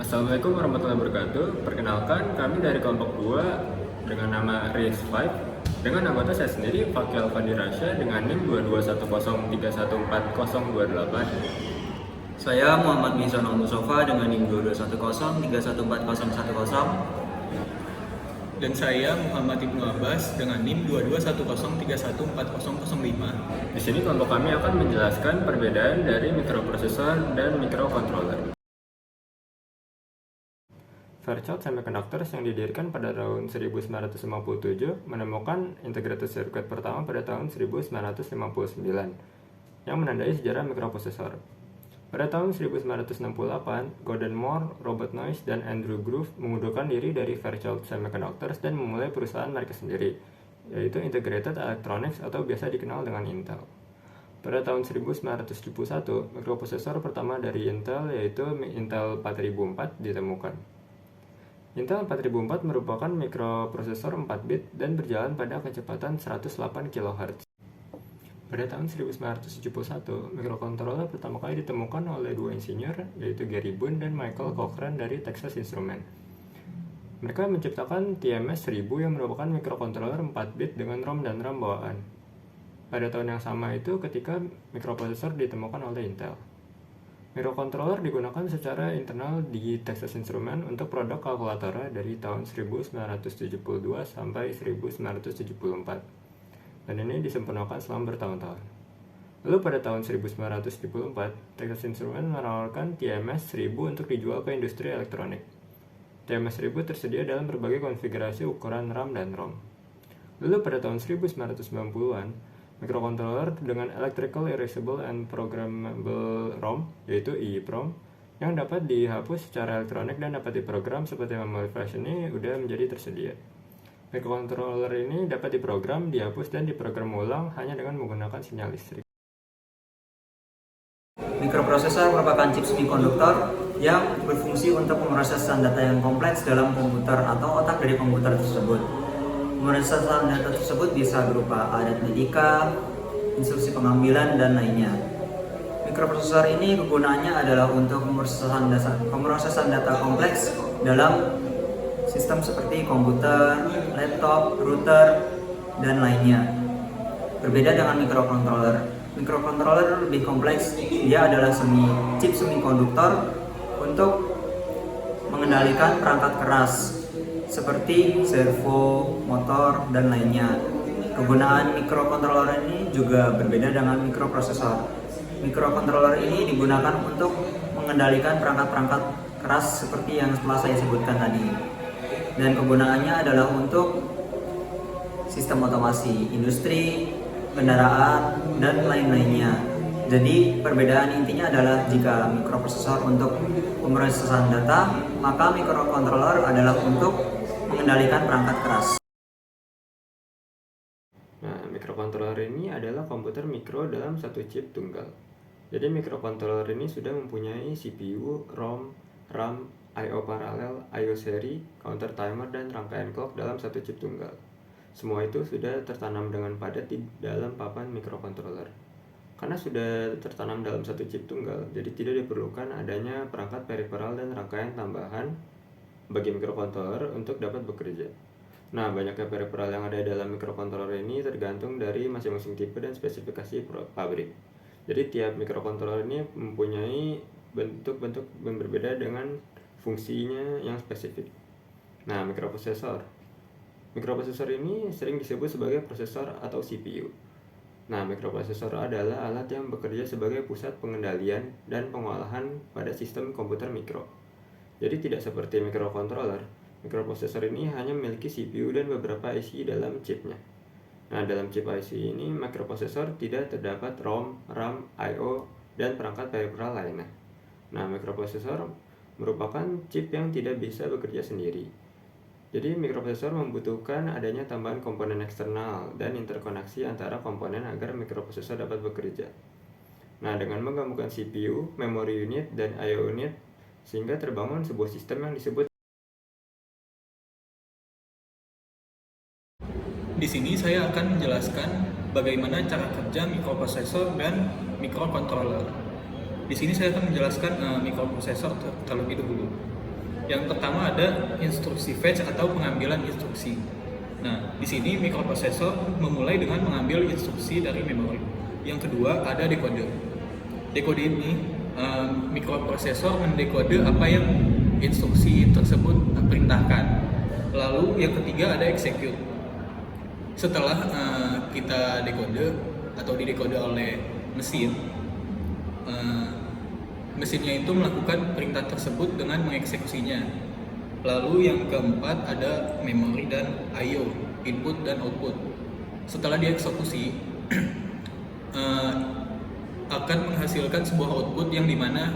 Assalamualaikum warahmatullahi wabarakatuh. Perkenalkan, kami dari kelompok 2 dengan nama RIS5 dengan anggota saya sendiri, Fakil Fadirasya dengan NIM 22103140028. Saya Muhammad Mizanul Mustafa dengan NIM 22103140010. Dan saya Muhammad Ibnu Abbas dengan NIM 221314005. Di sini kelompok kami akan menjelaskan perbedaan dari mikroprosesor dan mikrocontroller. Fairchild Semiconductors yang didirikan pada tahun 1957 menemukan integrated circuit pertama pada tahun 1959 yang menandai sejarah mikroprosesor. Pada tahun 1968, Gordon Moore, Robert Noyce, dan Andrew Groove mengundurkan diri dari Fairchild Semiconductors dan memulai perusahaan mereka sendiri, yaitu Integrated Electronics atau biasa dikenal dengan Intel. Pada tahun 1971, mikroprosesor pertama dari Intel yaitu Intel 4004 ditemukan. Intel 4004 merupakan mikroprosesor 4 bit dan berjalan pada kecepatan 108 kHz. Pada tahun 1971, mikrocontroller pertama kali ditemukan oleh dua insinyur, yaitu Gary Boone dan Michael Cochran dari Texas Instruments. Mereka menciptakan TMS-1000 yang merupakan mikrocontroller 4 bit dengan ROM dan RAM bawaan. Pada tahun yang sama itu ketika mikroprosesor ditemukan oleh Intel. Mikrocontroller digunakan secara internal di Texas Instruments untuk produk kalkulator dari tahun 1972 sampai 1974. Dan ini disempurnakan selama bertahun-tahun. Lalu pada tahun 1974, Texas Instruments menawarkan TMS-1000 untuk dijual ke industri elektronik. TMS-1000 tersedia dalam berbagai konfigurasi ukuran RAM dan ROM. Lalu pada tahun 1990-an, mikrocontroller dengan Electrical Erasable and Programmable ROM, yaitu EEPROM, yang dapat dihapus secara elektronik dan dapat diprogram seperti memory flash ini udah menjadi tersedia. Mikrocontroller ini dapat diprogram, dihapus, dan diprogram ulang hanya dengan menggunakan sinyal listrik. Mikroprosesor merupakan chip semikonduktor yang berfungsi untuk pemrosesan data yang kompleks dalam komputer atau otak dari komputer tersebut. Pemrosesan data tersebut bisa berupa aritmetika, instruksi pengambilan, dan lainnya. Mikroprosesor ini kegunaannya adalah untuk pemrosesan data kompleks dalam sistem seperti komputer, laptop, router, dan lainnya. Berbeda dengan mikrocontroller. Mikrocontroller lebih kompleks, dia adalah chip semikonduktor untuk mengendalikan perangkat keras seperti servo, motor, dan lainnya. Kegunaan mikrocontroller ini juga berbeda dengan mikroprosesor. Mikrocontroller ini digunakan untuk mengendalikan perangkat-perangkat keras seperti yang telah saya sebutkan tadi. Dan kegunaannya adalah untuk sistem otomasi industri, kendaraan, dan lain-lainnya. Jadi perbedaan intinya adalah jika mikroprosesor untuk pemrosesan data, maka mikrocontroller adalah untuk mengendalikan perangkat keras. Nah, mikrocontroller ini adalah komputer mikro dalam satu chip tunggal. Jadi mikrocontroller ini sudah mempunyai CPU, ROM, RAM, I/O paralel, I/O seri, counter timer, dan rangkaian clock dalam satu chip tunggal. Semua itu sudah tertanam dengan padat di dalam papan mikrocontroller. Karena sudah tertanam dalam satu chip tunggal, jadi tidak diperlukan adanya perangkat periferal dan rangkaian tambahan bagi mikrocontroller untuk dapat bekerja. Nah, banyaknya periferal yang ada dalam mikrocontroller ini tergantung dari masing-masing tipe dan spesifikasi pabrik. Jadi tiap mikrocontroller ini mempunyai bentuk-bentuk yang berbeda dengan fungsinya yang spesifik. Nah, mikroprosesor. Mikroprosesor ini sering disebut sebagai prosesor atau CPU. Nah, mikroprosesor adalah alat yang bekerja sebagai pusat pengendalian dan pengolahan pada sistem komputer mikro. Jadi tidak seperti mikrocontroller, mikroprosesor ini hanya memiliki CPU dan beberapa IC dalam chipnya. Nah, dalam chip IC ini, mikroprosesor tidak terdapat ROM, RAM, I/O, dan perangkat periferal lainnya. Nah, mikroprosesor merupakan chip yang tidak bisa bekerja sendiri. Jadi mikroprosesor membutuhkan adanya tambahan komponen eksternal dan interkoneksi antara komponen agar mikroprosesor dapat bekerja. Nah, dengan menggabungkan CPU, memory unit, dan I/O unit, sehingga terbangun sebuah sistem yang disebut. Di sini saya akan menjelaskan bagaimana cara kerja mikroprosesor dan mikrocontroller. Di sini saya akan menjelaskan mikroprosesor terlebih dahulu. Yang pertama ada instruksi fetch atau pengambilan instruksi. Nah, di sini mikroprosesor memulai dengan mengambil instruksi dari memori. Yang kedua ada dekode. Dekode ini mikroprosesor mendekode apa yang instruksi tersebut perintahkan. Lalu yang ketiga ada execute. Setelah kita dekode atau didekode oleh mesin, mesinnya itu melakukan perintah tersebut dengan mengeksekusinya. Lalu yang keempat ada memori dan I/O, input dan output. Setelah dieksekusi, akan menghasilkan sebuah output yang dimana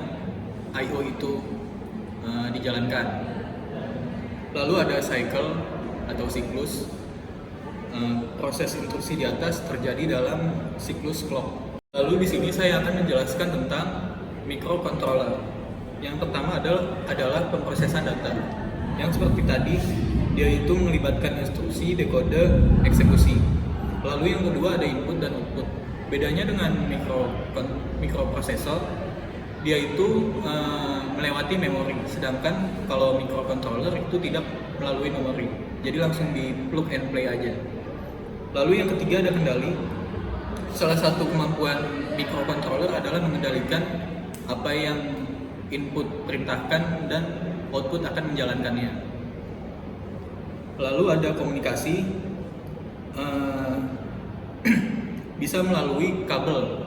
I/O itu dijalankan. Lalu ada cycle atau siklus. Proses instruksi di atas terjadi dalam siklus clock. Lalu di sini saya akan menjelaskan tentang microcontroller. Yang pertama adalah pemrosesan data. Yang seperti tadi, dia itu melibatkan instruksi, dekode, eksekusi. Lalu yang kedua ada input dan output. Bedanya dengan mikroprosesor, dia itu melewati memori. Sedangkan kalau microcontroller itu tidak melalui memori. Jadi langsung di plug and play aja. Lalu yang ketiga ada kendali. Salah satu kemampuan microcontroller adalah mengendalikan apa yang input perintahkan dan output akan menjalankannya. Lalu ada komunikasi, bisa melalui kabel.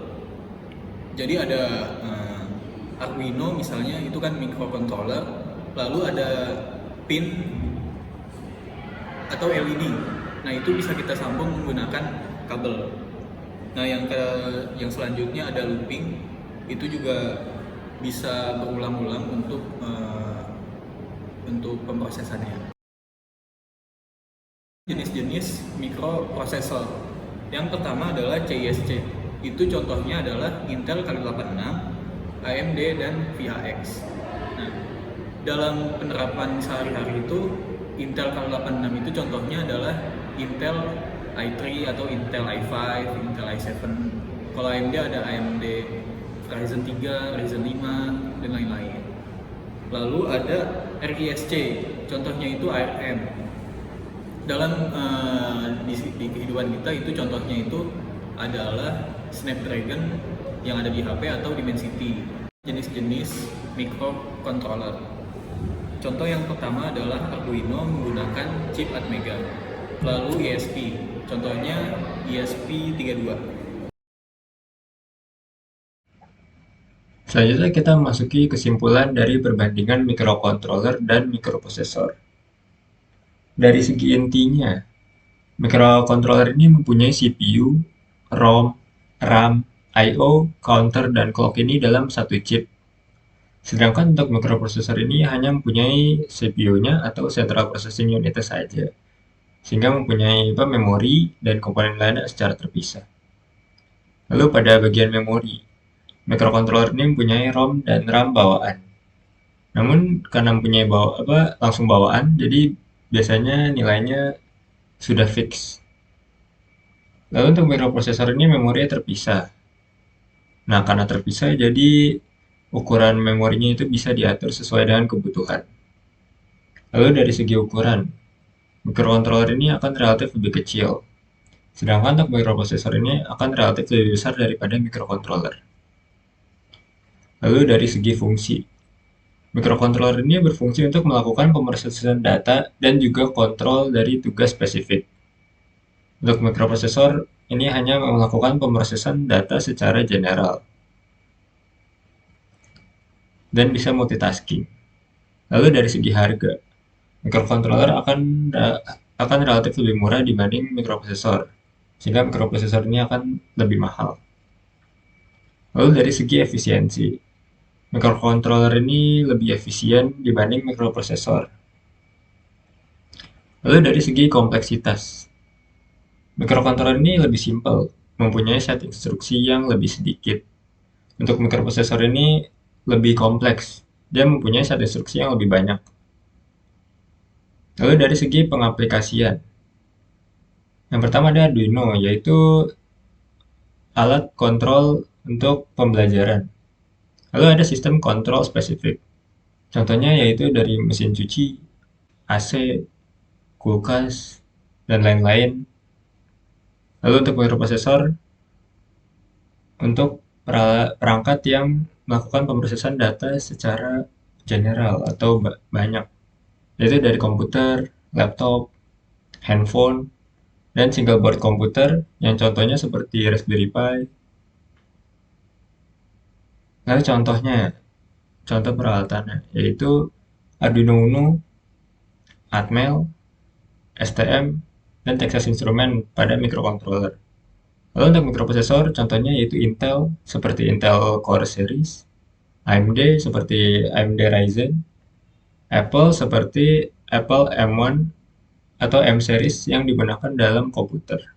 Jadi ada Arduino misalnya, itu kan microcontroller. Lalu ada pin atau LED. Nah, itu bisa kita sambung menggunakan kabel. Nah, yang selanjutnya ada looping. Itu juga bisa berulang-ulang untuk pemrosesannya. Jenis-jenis mikroprosesor. Yang pertama adalah CISC. Itu contohnya adalah Intel K86, AMD dan VHX. Nah, dalam penerapan sehari-hari itu Intel K86 itu contohnya adalah Intel i3 atau Intel i5, Intel i7. Kalau AMD ada AMD Ryzen 3, Ryzen 5, dan lain-lain. Lalu ada RISC, contohnya itu ARM. Dalam di kehidupan kita itu contohnya itu adalah Snapdragon yang ada di HP atau Dimensity. Jenis-jenis microcontroller. Contoh yang pertama adalah Arduino menggunakan chip Atmega. Lalu ISP, contohnya ESP32. Selanjutnya kita memasuki kesimpulan dari perbandingan mikrocontroller dan mikroprosesor. Dari segi intinya, mikrocontroller ini mempunyai CPU, ROM, RAM, I/O, counter, dan clock ini dalam satu chip. Sedangkan untuk mikroprosesor ini hanya mempunyai CPU-nya atau Central Processing Unit saja, sehingga mempunyai memori dan komponen lainnya secara terpisah. Lalu pada bagian memori, mikrocontroller ini mempunyai ROM dan RAM bawaan. Namun karena mempunyai langsung bawaan, jadi biasanya nilainya sudah fix. Lalu untuk mikroprosesor ini memorinya terpisah. Nah, karena terpisah jadi ukuran memorinya itu bisa diatur sesuai dengan kebutuhan. Lalu dari segi ukuran, mikrocontroller ini akan relatif lebih kecil. Sedangkan untuk mikroprosesor ini akan relatif lebih besar daripada mikrocontroller. Lalu dari segi fungsi, mikrocontroller ini berfungsi untuk melakukan pemrosesan data dan juga kontrol dari tugas spesifik. Untuk mikroprosesor, ini hanya melakukan pemrosesan data secara general dan bisa multitasking. Lalu dari segi harga, mikrocontroller akan relatif lebih murah dibanding mikroprosesor, sehingga mikroprosesor ini akan lebih mahal. Lalu dari segi efisiensi, mikrocontroller ini lebih efisien dibanding mikroprosesor. Lalu dari segi kompleksitas, mikrocontroller ini lebih simpel, mempunyai set instruksi yang lebih sedikit. Untuk mikroprosesor ini lebih kompleks, dia mempunyai set instruksi yang lebih banyak. Lalu dari segi pengaplikasian, yang pertama ada Arduino, yaitu alat kontrol untuk pembelajaran. Lalu ada sistem kontrol spesifik. Contohnya yaitu dari mesin cuci, AC, kulkas, dan lain-lain. Lalu untuk mikroprosesor, untuk perangkat yang melakukan pemrosesan data secara general atau banyak, yaitu dari komputer, laptop, handphone, dan single board komputer yang contohnya seperti Raspberry Pi. Lalu contoh peralatannya yaitu Arduino Uno, Atmel, STM, dan Texas Instruments pada microcontroller. Lalu untuk mikroprosesor contohnya yaitu Intel seperti Intel Core Series, AMD seperti AMD Ryzen, Apple seperti Apple M1 atau M series yang digunakan dalam komputer.